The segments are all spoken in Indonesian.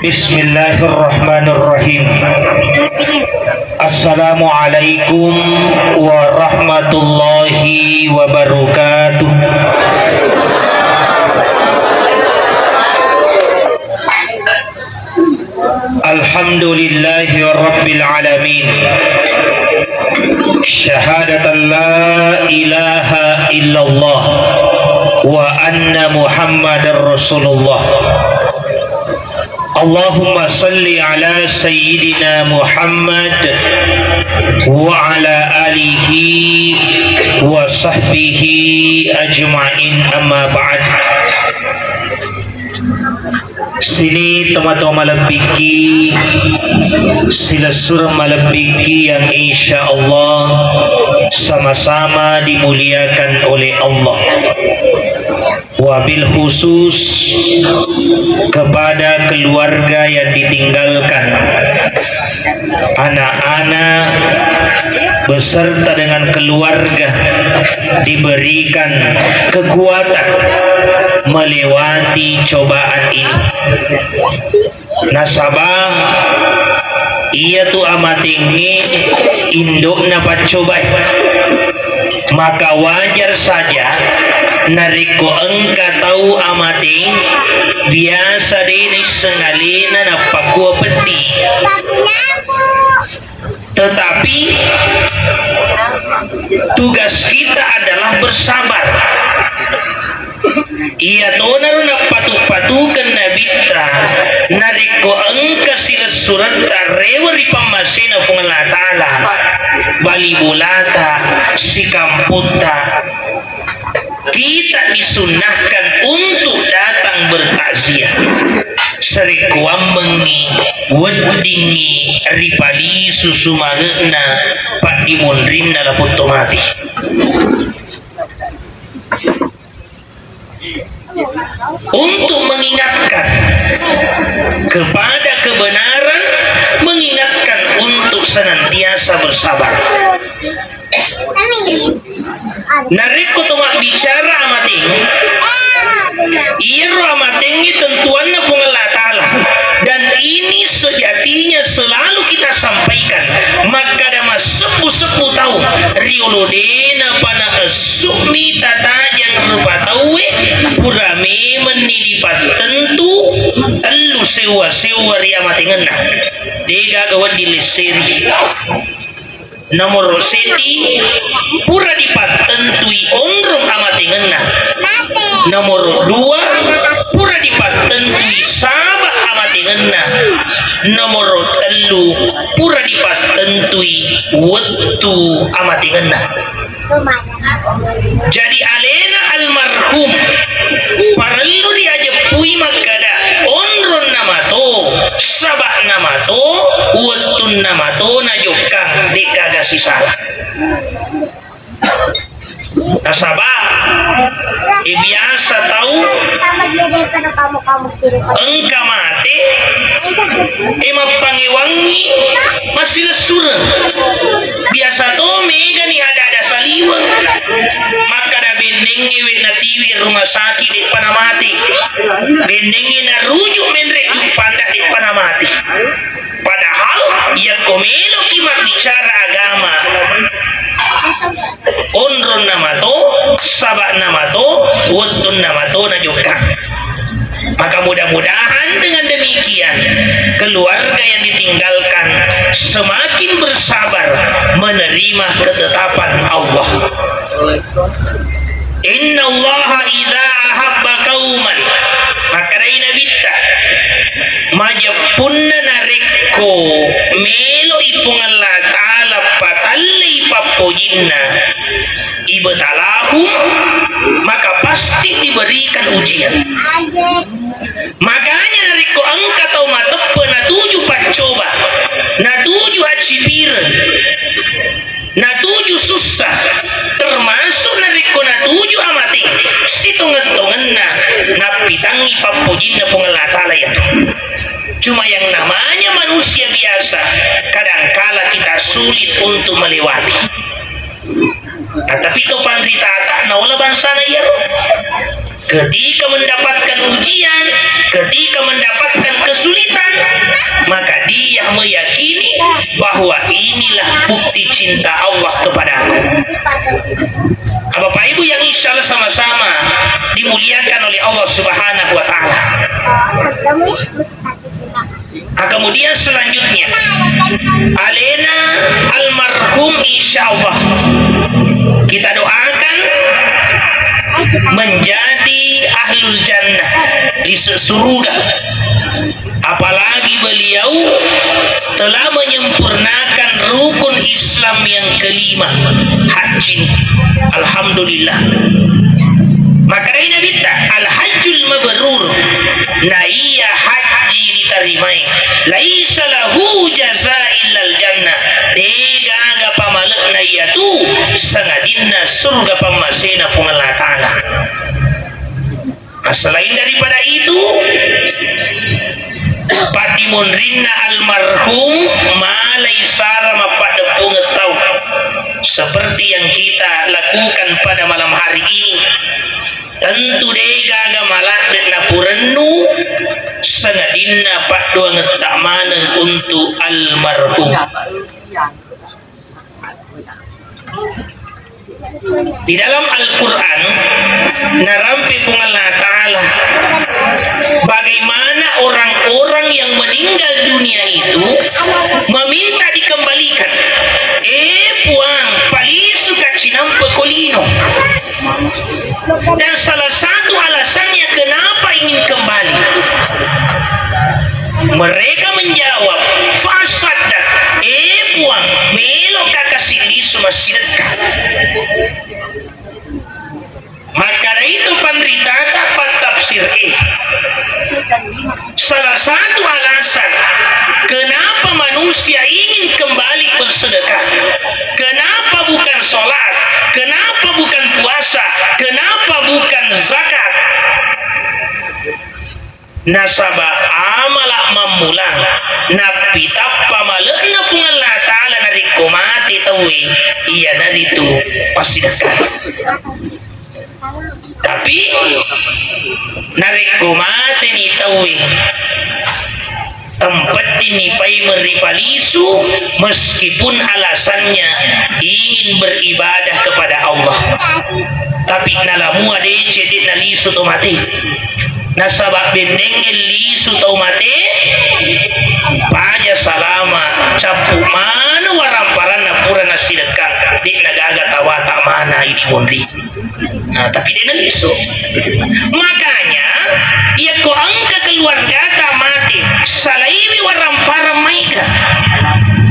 Bismillahirrahmanirrahim. Assalamualaikum warahmatullahi wabarakatuh. Alhamdulillahi rabbil alamin. Syahadatan la ilaha illallah wa anna Muhammadar Rasulullah. Allahumma salli ala sayyidina Muhammad wa ala alihi wa sahbihi ajma'in, amma ba'd. Sini teman-teman malabiki sila surah malabiki yang insya Allah sama-sama dimuliakan oleh Allah. Wabil khusus kepada keluarga yang ditinggalkan, anak-anak beserta dengan keluarga diberikan kekuatan melewati cobaan ini. Nasabah ia tu amat tinggi induk dapat coba, maka wajar saja nariko engka tahu amating biasa dini sengalina napakua peti, tetapi tugas kita adalah bersabar. Ia tonar napatu-patukan nabita nariko engka sila surat tarewari pamasina pungalatala bali bulata sikamputa. Kita disunahkan untuk datang bertakziah serikuam mengi wedingi ripali susu magena pak dimundrin dalam otomatis untuk mengingatkan kepada kebenaran, mengingatkan untuk senantiasa bersabar. Nariko tumak bicara amating iro amatingi tentuannya Allah Ta'ala, dan ini sejatinya selalu kita sampaikan. Maka dama sepu-sepu tahu riolodena pana esukmi tata yang rupa tawe kurame menidipat tentu telu sewa-sewa ri amatingena dega gawat dileseri nomor seti pura dipat tentui onrong amatingena, nomor dua pura dipat tentui sabah amatingena, nomor telu pura dipat tentui wetu amatingena. Jadi alena almarhum parallu diaja pui makada onron namato sabah namato wetun namato najokang dikagasi salah. Nasabah biasa tahu engka mati pangiwangi masih lesuran biasa to mega nih ada saliwang, maka da bendeng iwi na tiwi rumah sakit di panamati bendengin na rujuk menrek pandak di panamati, padahal ia komelo kimak bicara agama onron namato sabak namato wetun namato najuka. Maka mudah-mudahan dengan demikian keluarga yang ditinggalkan semakin bersabar menerima ketetapan Allah. Inna Allah idza ahabba qauman maka raina bitta majapunna narikko melo ipung Allah Ta'ala patalli papojinna ibatalahum, maka pasti diberikan ujian. Makanya nariko angka tau matepe na tuju pacoba, na tuju acibir, na tuju susah, termasuk nariko na tuju amati situngan-tungan na pitangi papojinna pengelatala itu. Cuma yang namanya manusia biasa kadangkala kita sulit untuk melewati. Tapi itu pandritata naulah bangsa na iya. Ketika mendapatkan ujian, ketika mendapatkan kesulitan, maka dia meyakini bahwa inilah bukti cinta Allah kepadaku. Bapak Ibu yang insya Allah sama-sama dimuliakan oleh Allah Subhanahu wa Ta'ala. Kemudian selanjutnya, alena almarhum insya Allah kita doakan menjadi ahlul jannah di surga. Apalagi beliau telah menyempurnakan rukun Islam yang kelima, haji. Alhamdulillah. Maka dari Nabi al-hajjul mabrur, nah iya haji diterimai, laisa lahu jazaa illal jannah, dega aga pamalek na iya tu sangadinna surga pamasena pun Allah Ta'ala. Selain daripada itu, Patimun rinna almarhum malai sara mapada pungetau seperti yang kita lakukan pada malam hari ini. Tentu dega agamalah na purenu sangadinna pak dua ngetak maneng untuk almarhum. Di dalam Al-Quran narampi pun Allah Ta'ala bagaimana orang-orang yang meninggal dunia itu meminta dikembalikan. Puang palisu kacinampe kolino. Dan salah satu alasannya kenapa ingin kembali, mereka menjawab fasadak puang melo kakasih lisu masih dekat. Maka itu penderita dapat tafsir salah satu alasan kenapa manusia ingin kembali bersedekah, kenapa bukan sholat, kenapa bukan puasa, kenapa bukan zakat. Nasabah amalak memulang napi tappa malekna pun Allah Ta'ala nari komati tawi iya nari tu pasti dekat. Tapi nari komati ni tawi tempat ini pai meripalisu meskipun alasannya ingin beribadah kepada Allah, tapi nalamu adece di nalisu to mati nasabak bendeng lisu tau mati paja salama capu mana waramparan napura nasidekang di nagaga tawa tak mana ini mondri. Nah, tapi dia lisu. Makanya ia ko angka keluarga tak mati salaiwi waramparan maika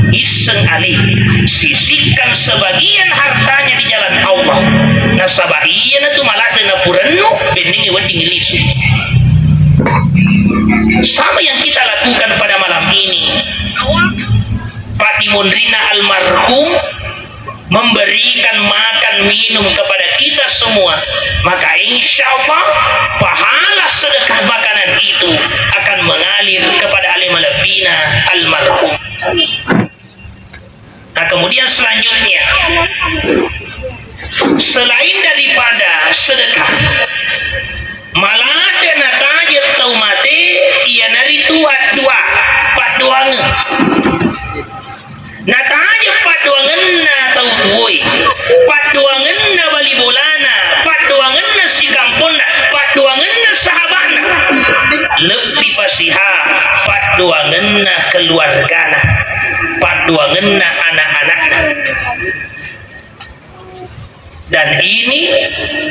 iseng alih sisihkan sebagian hartanya di jalan Allah. Nasabah iya na tu malah dana puranu bendeng wading lisu. Sama yang kita lakukan pada malam ini. Pak Dimundrina almarhum memberikan makan minum kepada kita semua, maka insya Allah pahala sedekah makanan itu akan mengalir kepada alimalabina almarhum. Nah, kemudian selanjutnya, selain daripada sedekah, malah dana tajir tau mati ia nari tua pak doangen na tajir pak doangen na tau tuoi pak doangen na bali bolana pak doangen na si kampona pak doangen na sahabatna lebih pasiha pak doangen na keluargana pak doangen na anak-anakna. Dan ini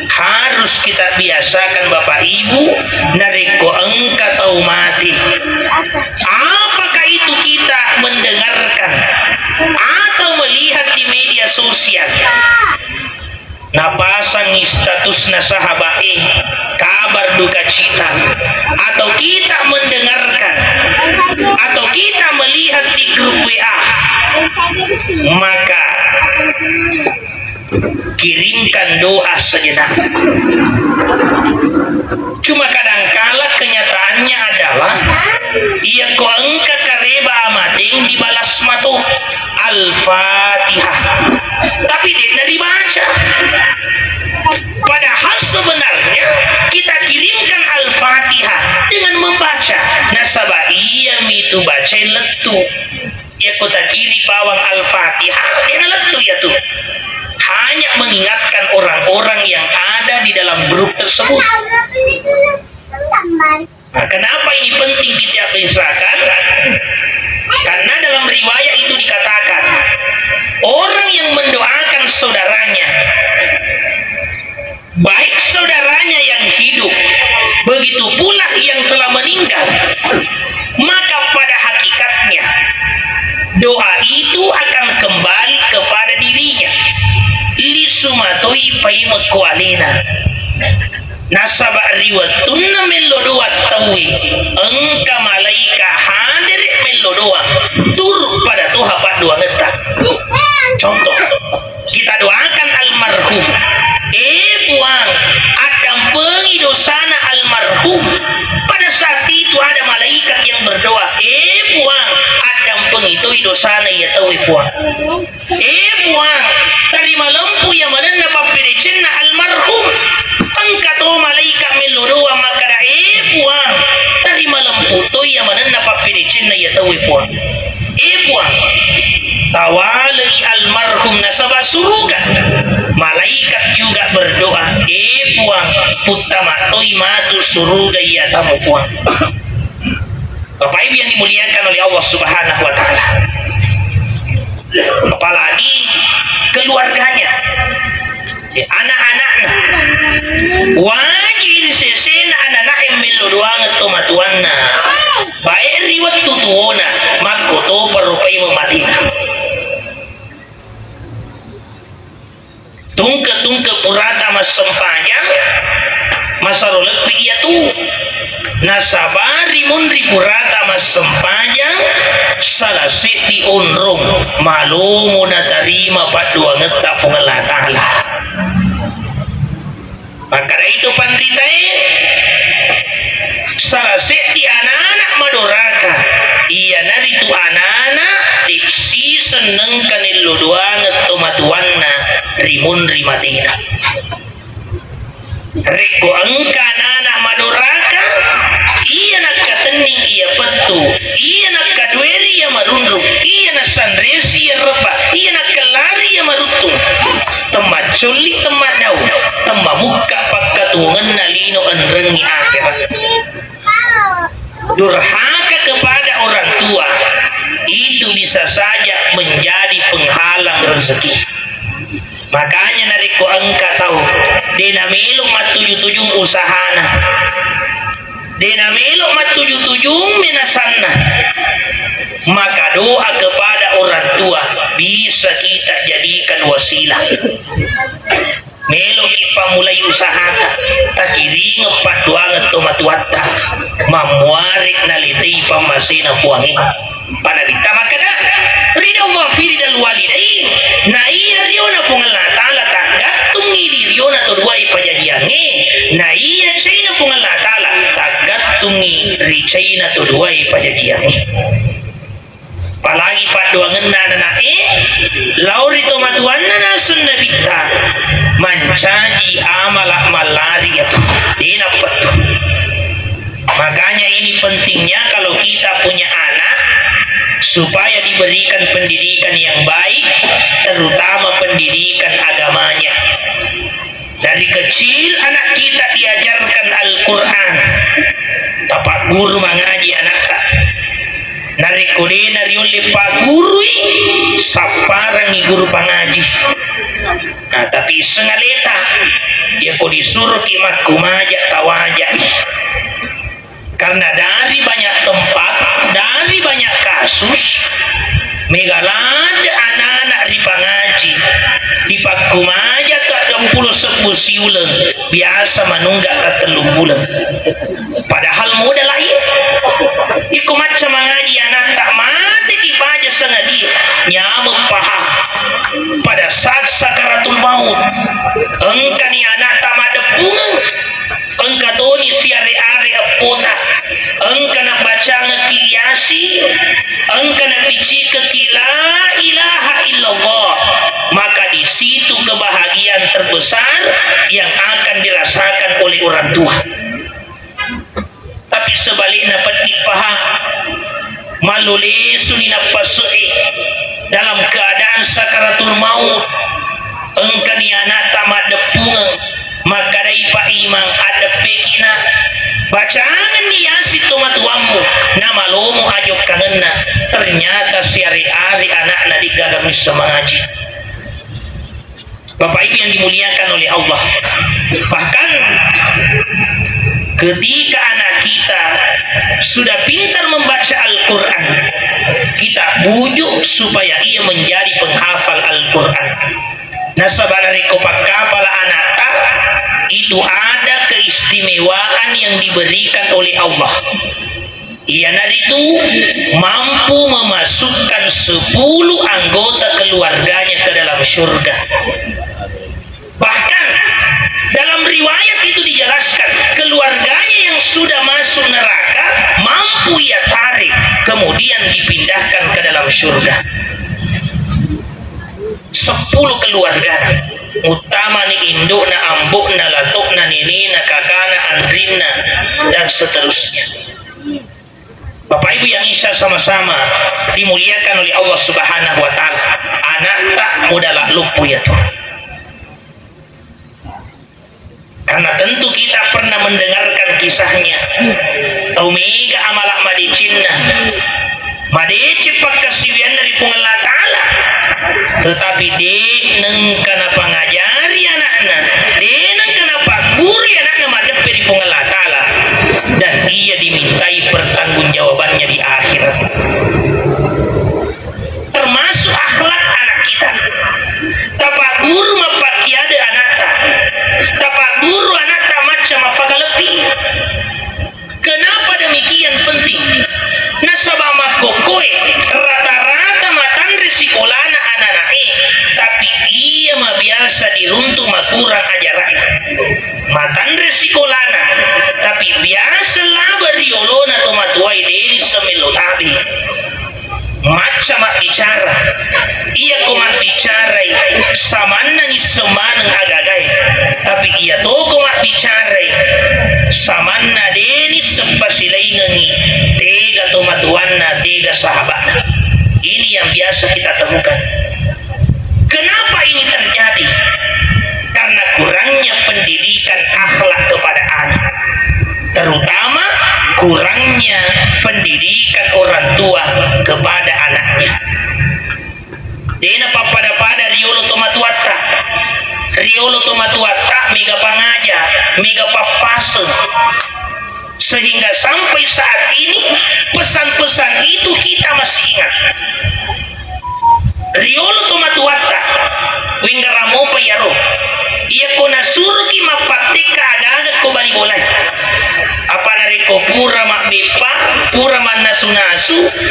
harus kita biasakan Bapak Ibu, nariko engka tau mati. Apakah itu kita mendengarkan atau melihat di media sosial? Napasang status na sahabat kabar duka cita, atau kita mendengarkan atau kita melihat di grup WA, maka kirimkan doa sejenak. Cuma kadangkala kenyataannya adalah ia ko engka kareba amating dibalas matu Al-Fatihah, tapi dia dibaca begitu baca letu ya kota kiri bawang Al-Fatihah dia letu ya tuh, hanya mengingatkan orang-orang yang ada di dalam grup tersebut. Nah, kenapa ini penting dibiasakan? Karena dalam riwayat itu dikatakan orang yang mendoakan saudaranya, baik saudaranya yang hidup, begitu pula yang telah meninggal, maka pada hakikatnya doa itu akan kembali kepada dirinya. Lisumatoi paima kualina nasaba riwatunna melodoa tawi engka malaika hadir melodoa tur pada tuha pak doa ngetak. Contoh, kita doakan almarhum buang akan pengidosana almarhum, pada saat itu ada malaikat yang berdoa buang akan pengidosana ya tawi buang buang terima lempu yang menena papiricinna almarhum engka to malaikat melodoa maka da buang terima lempu to yang menena papiricinna ya tawi buang buang tawali almarhum nasabah surga, malaikat juga berdoa puang putama toi matu surga ya tamu puang. Bapak Ibu yang dimuliakan oleh Allah Subhanahu wa taala, apalagi keluarganya, anak-anaknya wajib sesena anak-anak yang meluruang tomatuanna baik riwat tutuona makoto parupai mematina tungke purata mas sempanyang masarolek iya tu nasabari munri purata mas sempanyang salah siti unrung malumu na tarima padua ngeta pungalah ta'ala. Maka itu pandritai salah siti anak-anak madoraka iya nari tu anak-anak iksi seneng kanil doang tomatuanna rimun rimatina reko engka anak-anak madoraka iya nak katening iya petu iya nak kadweri iya marundung iya nak sandresi iya reba iya nak kelari iya marutung tempat culi tempat daun tempat muka pakatuangan nalino enrengi akhirat. Durhaka kepada orang tua itu bisa saja menjadi penghalang rezeki. Makanya nariko engka tahu dena meluk mat tujuh usahana, dena meluk mat tujuh menasanna, maka doa kepada orang tua bisa kita jadikan wasilah. Melo kita mulai usaha tak kiri ngepat doang tomatuata mamuarik naliti pamasina puangi pada kita makana rida Allah fi ridal walidain na iya riona pungalah ta'ala tak tungi di riona to duai pajajiange na iya china pungalah ta'ala tak tungi ri china to duai pajajiange palagi pak doangan nana lauri tomatuanna na sunna bitta mencaji amal lari itu tidak betul. Makanya ini pentingnya kalau kita punya anak supaya diberikan pendidikan yang baik, terutama pendidikan agamanya. Dari kecil anak kita diajarkan Al-Quran, tapak guru mengaji anak tak narikode nariole pak guru saparangi guru pangaji. Nah, tapi sengaleta ya kau disuruh kimak kumaja tawaja karena dari banyak tempat, dari banyak kasus megalada anak-anak di pangaji di pak kumaja tak 20 siulang biasa manunggak tak 3 bulan padahal muda lahir iku macam mengaji anak tak mati kipaja sengaja nyamuk paham pada saat sakaratul maut engka ni anak tak madepung engka doni siare-are apota engka nak baca ngekiyasi engka nak bici ke la ilaha illallah maka di situ kebahagiaan terbesar yang akan dirasakan oleh orang tua. Tapi sebaliknya dapat dipaham malulesu dinapasei dalam keadaan sakaratul maut engka ni anak tamat depung maka dari pak imang ada pekina bacangan ni yasin tomatuamu nama lomo ajok kangenna ternyata siari-ari anakna digagamis semangaji. Bapak Ibu yang dimuliakan oleh Allah, bahkan ketika anak kita sudah pintar membaca Al-Quran, kita bujuk supaya ia menjadi penghafal Al-Quran. Nah sabanari kopak kapal anak itu ada keistimewaan yang diberikan oleh Allah. Ia itu mampu memasukkan 10 anggota keluarganya ke dalam surga. Bahkan dalam riwayat itu dijelaskan keluarganya yang sudah masuk neraka mampu ia tarik kemudian dipindahkan ke dalam surga. 10 keluarga utama ni indukna, ambukna, latukna, ninina, kakana, andrina dan seterusnya. Bapak Ibu yang insya sama-sama dimuliakan oleh Allah Subhanahu wa taala, anak tak mudalah lupu ya Tuhan. Karena tentu kita pernah mendengarkan kisahnya. Taumiga amalak madicinna madece pakasiwian dari Allah taala. Tetapi de neng kana pangajari anakna, de neng kana paguri anakna madepe di Allah taala dan ia dimintai pertanggungjawabannya di akhirat. Termasuk akhlak anak kita. Tapak guru mapakiade anakta. Tapak guru anakta macam apa lebih. Kenapa demikian penting? Nasabah makokoe rata-rata matan resikolana anak-anak tapi ia mah biasa diruntuk makurang ajaran matan resikolana tapi biasa lah beriolona tomatuai deni semilotabi macam mak bicara ia komak bicara samanna ni semanang agagai tapi ia toko mak bicara samanna deni sepasilaingangi tega tomatuanna tega sahabat. Ini yang biasa kita temukan. Kenapa ini terjadi? Karena kurangnya pendidikan akhlak kepada anak, terutama kurangnya pendidikan orang tua kepada anaknya. Dena pada riolo tomatuata mega pangaja mega papase sehingga sampai saat ini pesan-pesan itu kita masih ingat. Riolo tomatuata wingaramo payaro ia kona surgi mapatika adaga ko bali boleh apa dari ko pura mak bepa pura man nasu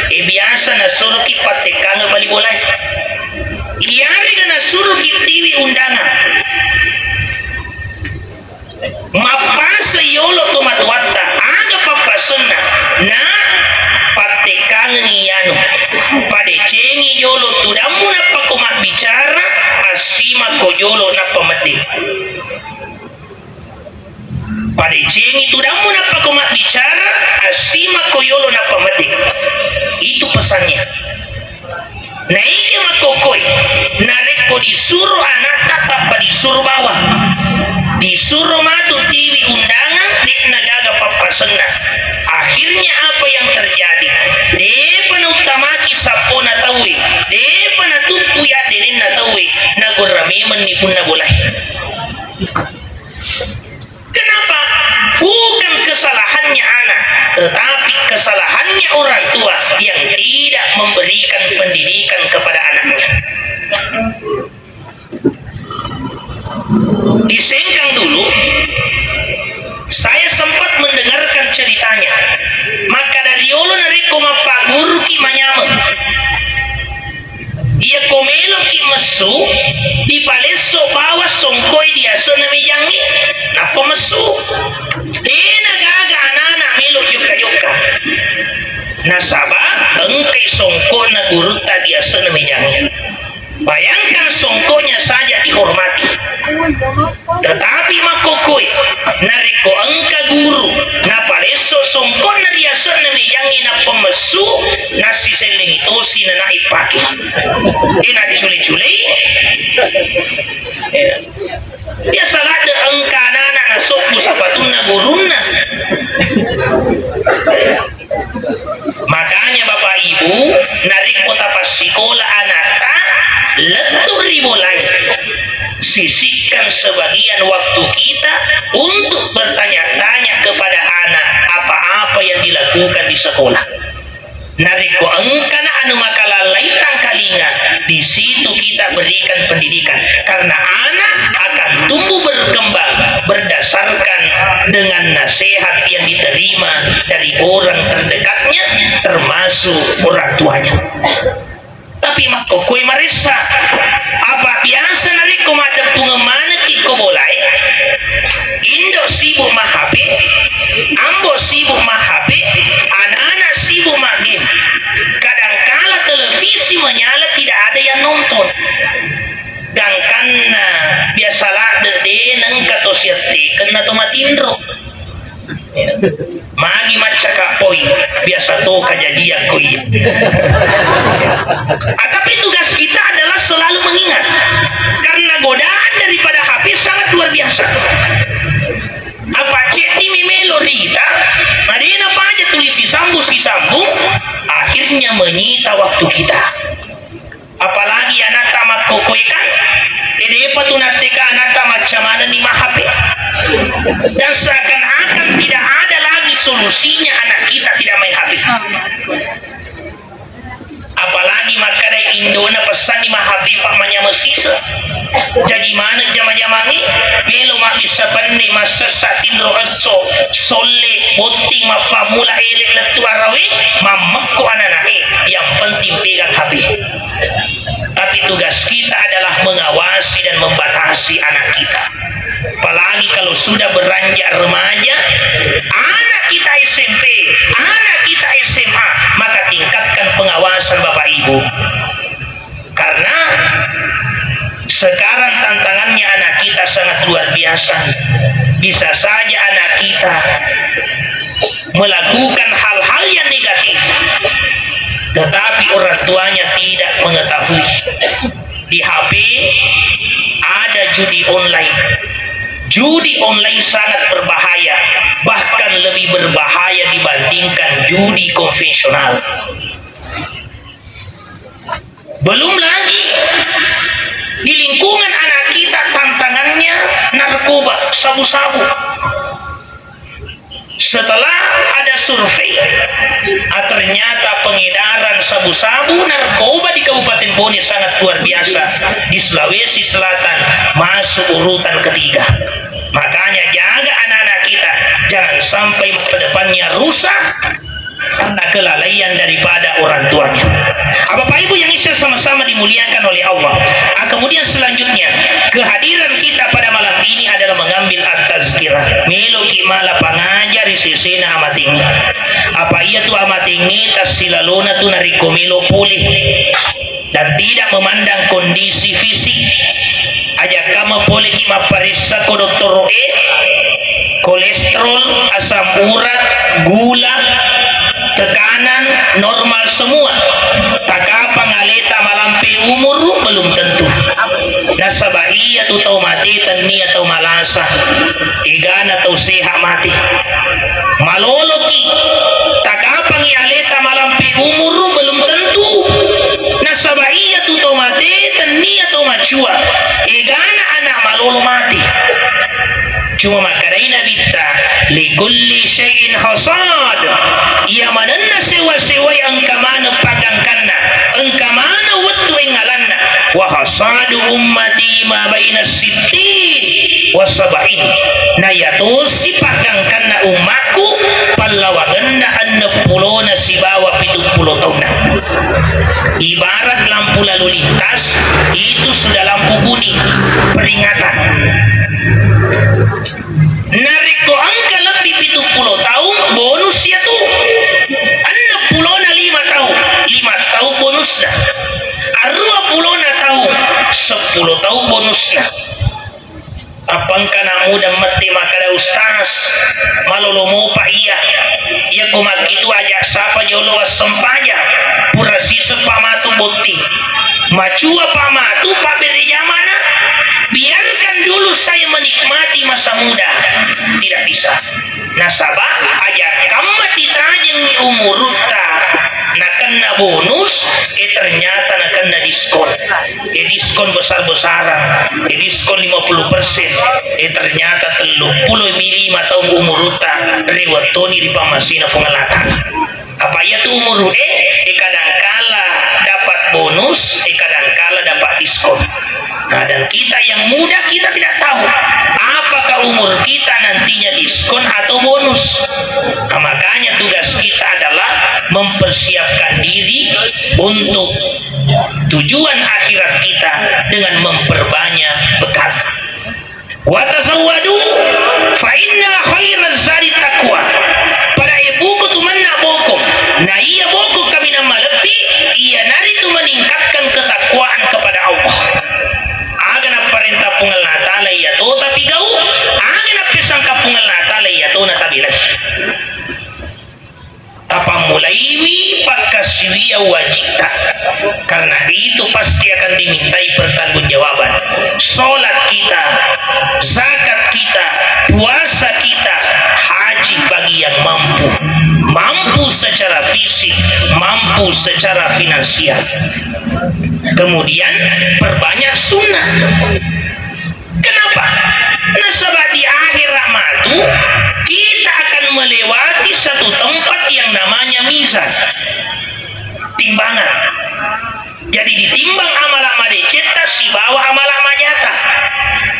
biasa na surgi patika nga bali boleh ia ri na surgi tiwi undangan mapasa yolo tomatuata aga papasena na patekang ngiyano pada cengi yolo tudamu na pakumak bicara asima ko yolo na pamati pada cengi tudamu na pakumak bicara asima ko yolo na pamati. Itu pesannya. Naiki makokoi nareko disuruh anak tatap disuruh bawah disuruh matu tiwi undangan di nagaga papasena. Akhirnya apa yang terjadi? Depan utamaki sapona tawi, depan atupu ya denin tawi, nagurami menipun boleh. Kenapa? Bukan kesalahannya anak, tetapi kesalahannya orang tua yang tidak memberikan pendidikan kepada anaknya. Di Sengkang dulu saya sempat mendengarkan ceritanya. Maka dari olo nareko pak guru ki manyameng ia komelo ki mesu di paleso bawa songkoi dia senamijangi napa mesu dena gaga anak-anak melo joka-joka nasabah engkai songko na guru dia senamijangi. Bayangkan songkonya saja dihormati, tetapi makokoi nariko engka guru na pareso songko na riasan na mejangi na pemes su nasi seleng itu si naik pagi ina culi-culi dia salah de engkana na sopu sapatuna guruna. Makanya Bapak Ibu narik kota pas sekolah anakta letuh dimulai sisihkan sebagian waktu kita untuk bertanya-tanya kepada anak apa-apa yang dilakukan di sekolah. Nariko engkana anu makalalaitan kalinga, di situ kita berikan pendidikan karena anak akan tumbuh berkembang berdasarkan dengan nasihat yang diterima dari orang terdekatnya termasuk orang tuanya. Tapi makokoi marisa apa biasa nariko mada pungemana kiko bolai indo sibuk mah HP, ambo sibuk mah HP, anak-anak sibuk mah game. Kadangkala televisi menyala tidak ada yang nonton. Dan karena biasalah deneng kato siate kena to matindro. Magi maca kapoi biasa to kejadian koi. Tapi tugas kita adalah selalu mengingat karena godaan daripada HP sangat luar biasa. Apa ceti mimelo rita ada apa aja tulis sambung akhirnya menyita waktu kita. Apalagi anak tamat kokoi kan ide patunateka anak tamat macam ni HP dan seakan-akan tidak ada lagi solusinya anak kita tidak main HP. Apalagi makanya Indona pesan di HP pamanya mesisa jadi mana jama-jamangi melo mak bisa pandai masa satin roaso sole boting mapamula elek letu arawe mamekko anak-anak yang penting pegang HP. Tapi tugas kita adalah mengawasi dan membatasi anak kita. Apalagi kalau sudah beranjak remaja, anak kita SMP, anak kita SMA, maka tingkatkan pengawasan Bapak Ibu. Karena sekarang tantangannya anak kita sangat luar biasa. Bisa saja anak kita melakukan hal-hal yang negatif, tetapi orang tuanya tidak mengetahui. Di HP ada judi online. Judi online sangat berbahaya, bahkan lebih berbahaya dibandingkan judi konvensional. Belum lagi di lingkungan anak kita tantangannya narkoba, sabu-sabu. Setelah ada survei, ternyata pengedaran sabu-sabu narkoba di Kabupaten Bone sangat luar biasa. Di Sulawesi Selatan masuk urutan ketiga. Makanya jaga anak-anak kita, jangan sampai masa depannya rusak karena kelalaian daripada orang tuanya. Bapak Ibu yang Isya sama-sama dimuliakan oleh Allah. Kemudian selanjutnya kehadiran kita pada malam ini adalah mengambil at-tazkirah. Melo kimala pangajar sisina amat ini. Apa ia tu amat ini tasilalona tu nariko melo pulih dan tidak memandang kondisi fisik. Ajak kamu boleh kima parisa ko dokter kolesterol, asam urat, gula, tekanan normal semua. Takapa ngaleta malampi umur belum tentu. Nasabah iya tu tau mati tani atau malasa, igana atau sehat mati. Maloloki takapa ngaleta malampi umur belum tentu. Nasabah iya tu tau mati tani atau macua, igana anak malolo mati. Cuma makaraina bitta likulli syai'in hasad. Ia mananna sewa-sewa yang kamana pagangkanna, engkamana wattu ingalanna. Wa hasadu ummati ma baina sittin wa sab'in. Na yatusi pagangkanna umatku pallawaganna 60 sibawa 70 tahunna. Ibarat lampu lalu lintas itu sudah lampu kuning peringatan. Nariko angka lebih 70 tahun bonus ya tuh 60 na 5 tahun 5 tahun bonusnya 20 na tahun 10 tahun bonusnya apang kana muda mati makada ustaz malolomo pa iya kumak itu aja sapa jolo sempaja pura sisa pamatu bukti macua pamatu pabere zamana biarkan dulu saya menikmati masa muda tidak bisa nasabah aja kamat ditajeng umurutta nak kena bonus ternyata nak kena diskon diskon besar-besaran diskon 50% ternyata 35 tahun umurutta rewatoni di pamasina pengelatan apa ya tuh umur kadangkala dapat bonus kadangkala dapat diskon. Nah, dan kita yang muda kita tidak tahu apakah umur kita nantinya diskon atau bonus. Nah, makanya tugas kita adalah mempersiapkan diri untuk tujuan akhirat kita dengan memperbanyak bekal. Wa tazawwadu fa inna khairaz zadi taqwa. Para ibuku tu manna bokom. Nah, iya boko kami nama lebih iya nari tu meningkatkan ketakwaan kepada Allah. Agana perintah pungal ta'ala iya to tapi gau agana pisangka pungal ta'ala iya to na tabilah. Apa mulaiwi pakasiwiya wajibta karena itu pasti akan dimintai pertanggungjawaban. Salat kita, zakat kita, puasa kita, haji bagi yang mampu secara fisik, mampu secara finansial. Kemudian perbanyak sunnah. Kenapa? Nasabah di akhir rahmatu kita akan melewati satu tempat yang namanya mizan, timbangan. Jadi ditimbang amal-amal dicipta si bawa amal-amal jata.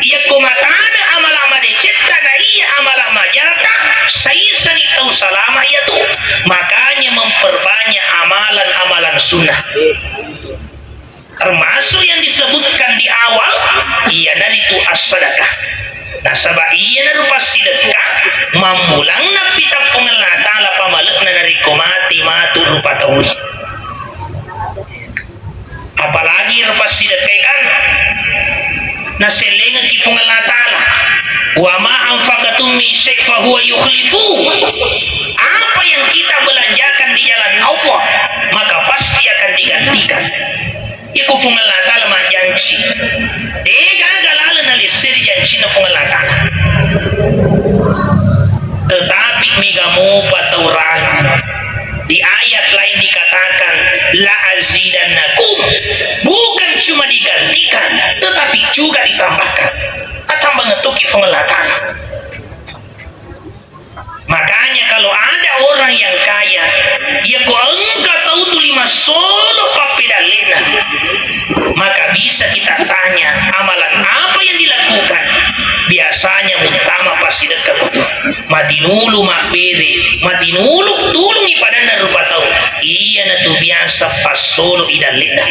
Ia komatana amal-amal dicipta na iya amal-amal jata saya sani tahu salama ia tuh. Makanya memperbanyak amalan-amalan sunnah. Termasuk yang disebutkan di awal iya dari itu as-sadaqah. Nah sabab iya narupa sedekah mamulang na pita pengelah ta'ala pamalekna dari komati matu rupa tawi. Apalagi rupa sedekah kan na selenga ki pengelah ta'ala wa ma anfaqatum min syai' fa huwa yukhlifu. Apa yang kita belanjakan di jalan Allah maka pasti akan digantikan. Iku fungal ta'ala ma janji galala na lesir janji na fungal ta'ala. Tetapi migamu pataurangi di ayat lain dikatakan la azidannakum, bukan cuma digantikan tetapi juga ditambahkan atau mengetuki fungal ta'ala. Makanya kalau ada orang yang kaya ya kok enggak tahu tuh 5 solo papedalena, maka bisa kita tanya amalan apa yang dilakukan. Biasanya utama pasti dekat kutu matinulu makbere matinulu tulungi pada narupa tahu iya na tu biasa pas solo idalena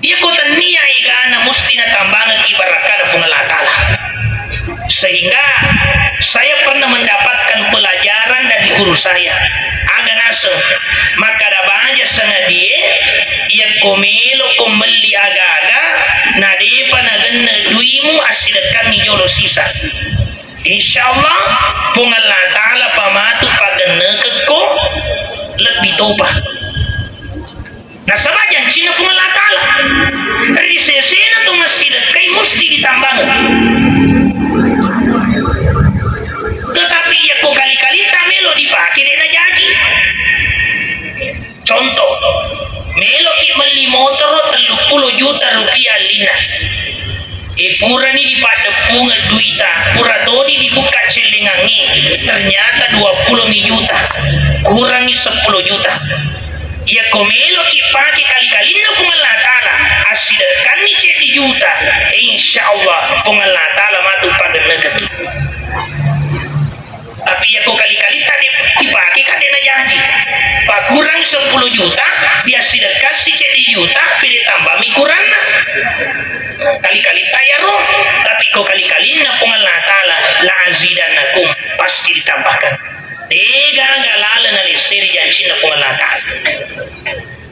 iya kota niya igana musti na tambanga kibarakana fungalatala. Sehingga saya pernah mendapatkan pelajaran dari guru saya agak nasem maka ada banyak sengadia ia komelo komeli aga-aga nadepa nagana duimu asidakan ni jolo sisa insyaallah pungalah ta'ala pamatu pagana keko lebih toba nasabah janji na pungalah ta'ala dari sesena tu masidakai mesti ditambah. Tetapi ya kok kali-kali tak melo dipakai dia nak janji. Contoh, melo ki beli motor 30 juta rupiah lina. Pura ni dipada punga duita, pura todi dibuka celengangi, ternyata 20 juta, kurangi 10 juta. Ya komelo ki pakai kali-kali na pungalah ta'ala asidakan ni 10 juta insyaallah pungalah ta'ala matu pada negeri. Tapi ya kok kali-kali tadi dipakai kan dia janji pak kurang 10 juta dia sedekah si 10 juta pilih tambah mikuran kali-kali tayaro. Tapi kok kali-kali na pungalah ta'ala la azidannakum pasti ditambahkan. Dega galala na lesir janji na pungalah ta'ala.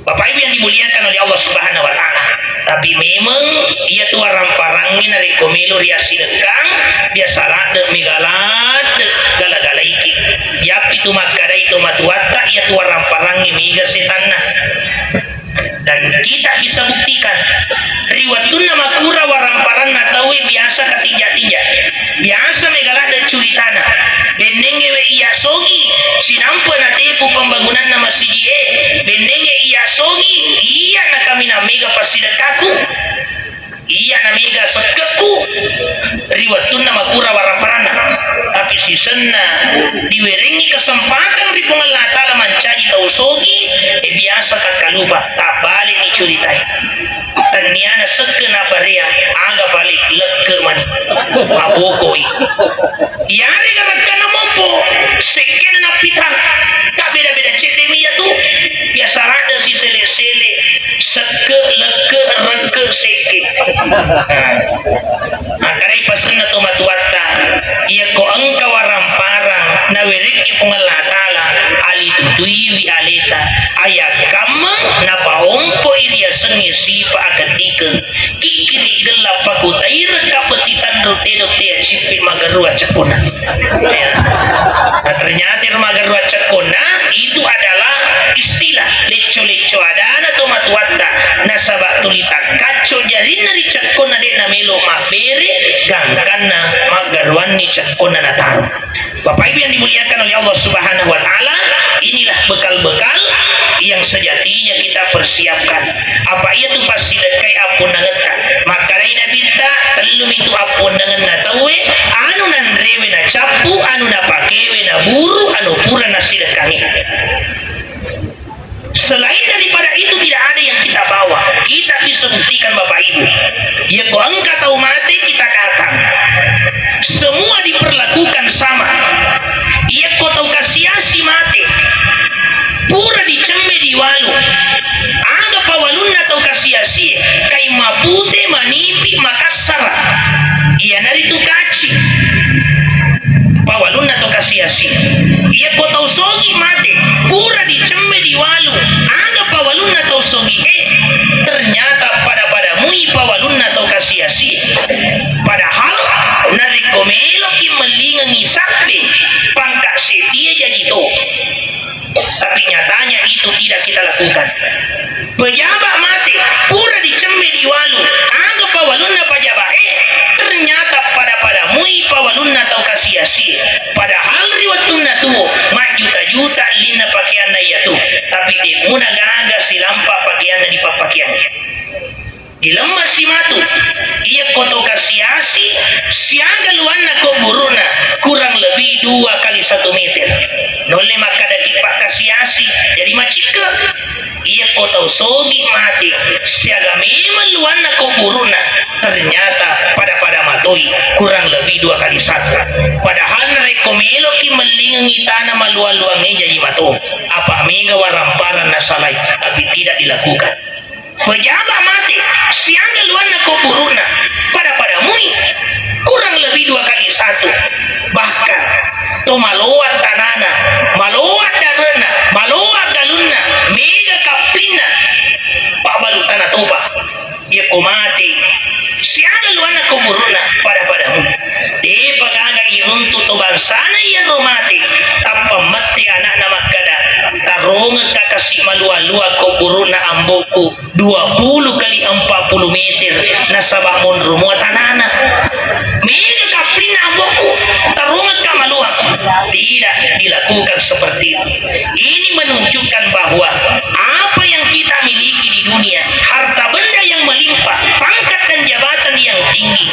Bapak Ibu yang dimuliakan oleh Allah Subhanahu wa taala. Tapi memang ia tu ramparangin dari komelo riasi dekang biasalah de megalat de gala-gala iki. Yap itu makada itu matuata ia tu ramparangin miga setanna. Dan kita bisa buktikan riwatun nama kura waramparan natawe biasa ketinja-tinja biasa megala dan curi tanah benenge we iya sogi sinampu na tepu pembangunan nama CGE benenge iya sogi iya na kami na mega pasidakaku iya na mega sekeku riwatun nama kura waramparan tapi si senna diwerengi kesempatan di pengelah ta'ala mencari tahu sogi biasa kakalupa tak balik ni curitai ternyata sekena baria aga balik leke mani mabokoi yari garakana mompo sekena napitan tak beda-beda cek demia tu biasa ada si sele-sele seke leke reke seke akarai pasen atau matuata ia ko angka waramparang na weriki pengelah ta'ala ali tutui wi aleta ayah kamang na paompo iria sengi sipa akan dikeng kikiri gelap aku taira kapetitan dote-dote sipi magarua cekona nah, ternyata magarua cekona itu adalah istilah leco-leco adana atau matuata nasabak tulita kaco jarina di cekona dek namelo mabere gangkana magaruan ni cekona nataru. Bapak Ibu yang dimuliakan oleh Allah Subhanahu wa taala, inilah bekal-bekal yang sejatinya kita persiapkan. Apa ia tu pasti dekai apun nangeta. Maka raina binta telum itu apun dengan natawe anu nan rewe na capu anu na pakewe na buru anu pura na sidekangi. Selain daripada itu tidak ada yang kita bawa. Kita bisa buktikan Bapak Ibu. Ya ko angka tahu mati kita datang. Semua diperlakukan sama. Ia ko tahu kasiasi mati. Pura dicembe di walu. Anggap pawalunna tahu kasiasi. Kai mapute manipi Makassar. Ia nari tu kaci. Pawalunna tahu kasiasi. Ia ko tahu sogi mati. Pura dicembe di walu. Anggap pawalunna tahu sogi. Ternyata pada mui pawalunna tahu kasiasi. Padahal nari komelo ki melingangi sakbe pangkat setia jadi to. Tapi nyatanya itu tidak kita lakukan. Pejabat mati pura dicembe di walu. Anggap pawalunna pejabat ternyata pada mui pawalunna tahu kasiasi. Padahal riwatuna tu mak juta-juta lina pakaian ya tu. Tapi di muna gaga silampa pakaian di pakaiannya. Dilemah si matu ia koto kasiasi siaga luanna ko buruna kurang lebih 2 kali 1 meter nole maka daki pak kasiasi jadi macika ia koto sogi mati siaga memang luanna ko buruna ternyata pada matoi kurang lebih 2 kali 1 padahal rekomelo ki melingangi tanah maluang-luangnya jadi mato apa mega waramparan nasalai tapi tidak dilakukan. Pejabat mati siaga luanna ko buruna pada mui kurang lebih 2 kali 1 bahkan to maloat tanana maloat darana maloat galunna mega kaplina pak balu tanah toba ia ko mati siaga luanna ko buruna pada mui de pagaga iruntu to bangsana ia ro mati tanpa mati anak nama kada taronga kakasi malua-lua ko buruna amboku 20 kali 40 meter nasabah mon rumah tanana mega kaprina amboku taronga kamalua tidak dilakukan seperti itu. Ini menunjukkan bahwa apa yang kita miliki di dunia harta benda yang melimpah pangkat dan jabatan yang tinggi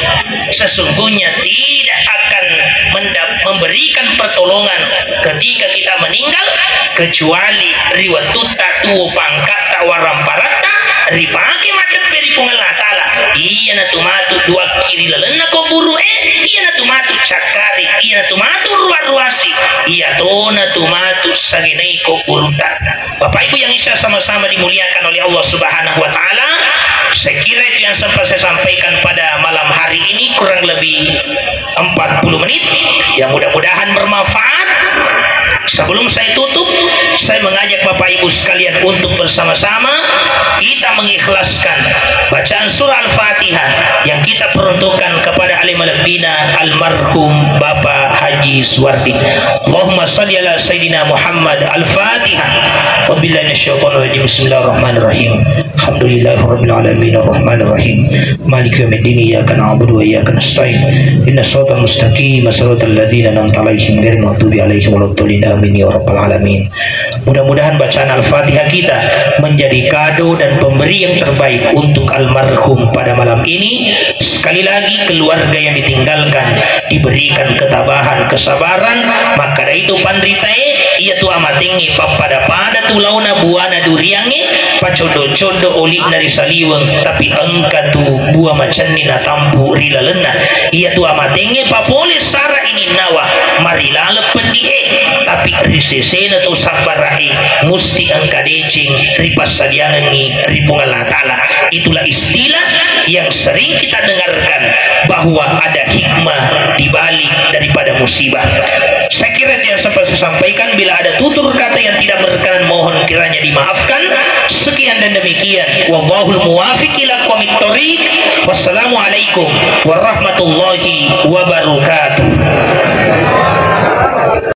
sesungguhnya tidak akan memberikan pertolongan ketika kita meninggal kecuali riwatuta tuo pangkat tawaramparata ripake madep peri pengelah ta'ala iya na tumatu 2 kiri lalena ko buru iya na tumatu cakari iya na tumatu ruar-ruasi iya to na tumatu saginay ko burutan. Bapak Ibu yang Isya sama-sama dimuliakan oleh Allah Subhanahu wa taala, Saya kira itu yang sempat saya sampaikan pada malam hari ini, kurang lebih 40 menit, yang mudah-mudahan bermanfaat. Sebelum saya tutup, saya mengajak Bapak Ibu sekalian untuk bersama-sama kita mengikhlaskan bacaan surah Al-Fatihah yang kita peruntukkan kepada alim al-bina almarhum Bapak Haji Suwardi. Allahumma salli ala Sayyidina Muhammad. Al-Fatihah. Wabillahi minasyaitonir rajim. Bismillahirrahmanirrahim. Alhamdulillahirabbil alamin arrahmanir rahim. Maliki yaumiddin. Iyyaka na'budu wa iyyaka nasta'in. Ihdinas siratal mustaqim. Shiratal ladzina an'amta 'alaihim ghairil maghdubi 'alaihim waladdallin. Amin ya rabbal alamin. Mudah-mudahan bacaan Al-Fatihah kita menjadi kado dan pemberi yang terbaik untuk almarhum pada malam ini. Sekali lagi, keluarga yang ditinggalkan diberikan ketabahan, kesabaran. Maka dari itu pandritae ia tu amat tinggi pada tulauna buana duriange pacodo-codo olik dari saliweng, tapi engka tu buah macan nina tampu rila lena ia tu amat tinggi papole sara ini nawa marila lepedie tapi risesena tu safarai musti engka decing ripas sadiangi ripungan Allah Ta'ala. Itulah istilah yang sering kita dengarkan bahwa ada hikmah di balik daripada musibah. Saya kira yang sempat saya sampaikan, bila ada tutur kata yang tidak berkenan mohon kiranya dimaafkan. Sekian dan demikian, wallahul muwafiq ila aqwamit thoriq. Wassalamualaikum warahmatullahi wabarakatuh.